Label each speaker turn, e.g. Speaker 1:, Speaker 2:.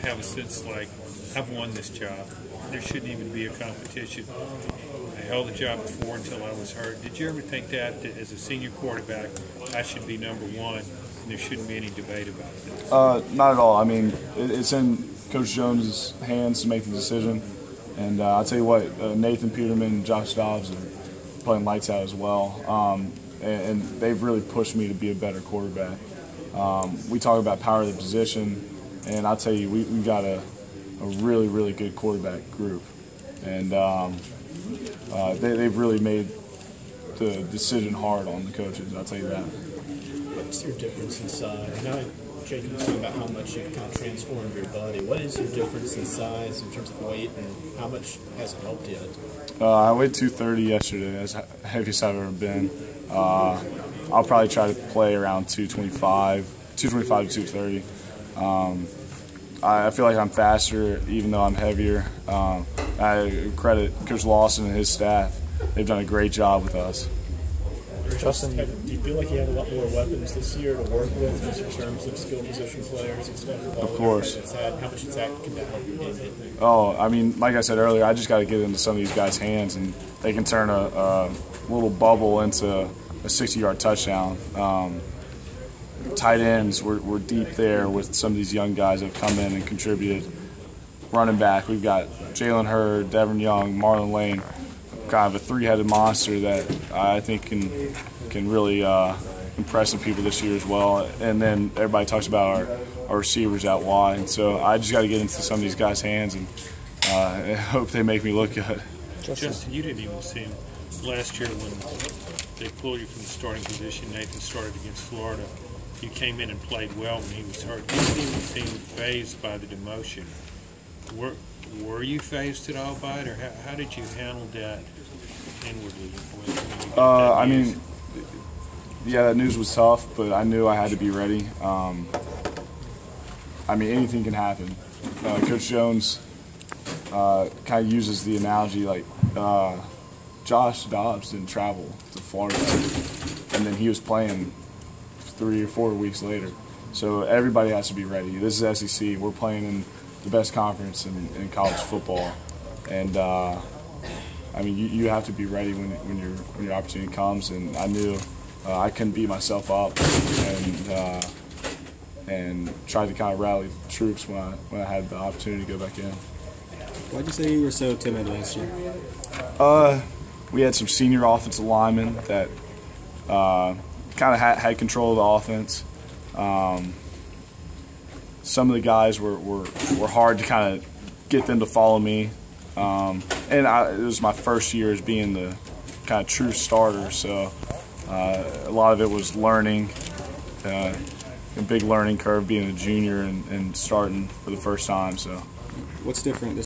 Speaker 1: have a sense like, I've won this job. There shouldn't even be a competition. I held the job before until I was hurt. Did you ever think that as a senior quarterback, I should be number one, and there shouldn't be any debate about it?
Speaker 2: Not at all. I mean, it's in Coach Jones' hands to make the decision. And I'll tell you what, Nathan Peterman and Josh Dobbs are playing lights out as well. And they've really pushed me to be a better quarterback. We talk about power of the position, and I'll tell you, we've got a really, really good quarterback group. And they've really made the decision hard on the coaches, I'll tell you that.
Speaker 3: What's your difference in size? Now, Jacob was talking about how much you've kind of transformed your body. What is your difference in size in terms of weight, and how much has it helped you?
Speaker 2: I weighed 230 yesterday, as heaviest I've ever been. I'll probably try to play around 225 to 230. I feel like I'm faster, even though I'm heavier. I credit Coach Lawson and his staff. They've done a great job with us.
Speaker 3: Justin, do you feel like you have a lot more weapons this year to work with, just in terms of skill position players and stuff?
Speaker 2: Of course.
Speaker 3: How much can that help you game?
Speaker 2: Oh, I mean, like I said earlier, I just got to get into some of these guys' hands, and they can turn a little bubble into a 60-yard touchdown. Tight ends, we're deep there with some of these young guys that have come in and contributed. Running back, we've got Jalen Hurd, Devin Young, Marlon Lane, kind of a three-headed monster that I think can really impress some people this year as well. And then everybody talks about our receivers out wide. So I just got to get into some of these guys' hands and hope they make me look good.
Speaker 1: Justin, you didn't even see him last year when they pulled you from the starting position. Nathan started against Florida. You came in and played well when he was hurt. You didn't even seem fazed by the demotion. Were you fazed at all by it, or how did you handle that inwardly?
Speaker 2: I mean, yeah, that news was tough, but I knew I had to be ready. I mean, anything can happen. Coach Jones kind of uses the analogy like Josh Dobbs didn't travel to Florida, and then he was playing 3 or 4 weeks later. So everybody has to be ready. This is SEC. We're playing in the best conference in college football, and I mean, you have to be ready when your opportunity comes. And I knew I couldn't beat myself up, and tried to kind of rally the troops when I had the opportunity to go back in.
Speaker 4: Why'd you say you were so timid last year?
Speaker 2: We had some senior offensive linemen that kind of had control of the offense. Some of the guys were hard to kind of get them to follow me. And it was my first year as being the kind of true starter, so a lot of it was learning, a big learning curve being a junior and starting for the first time. So,
Speaker 4: what's different this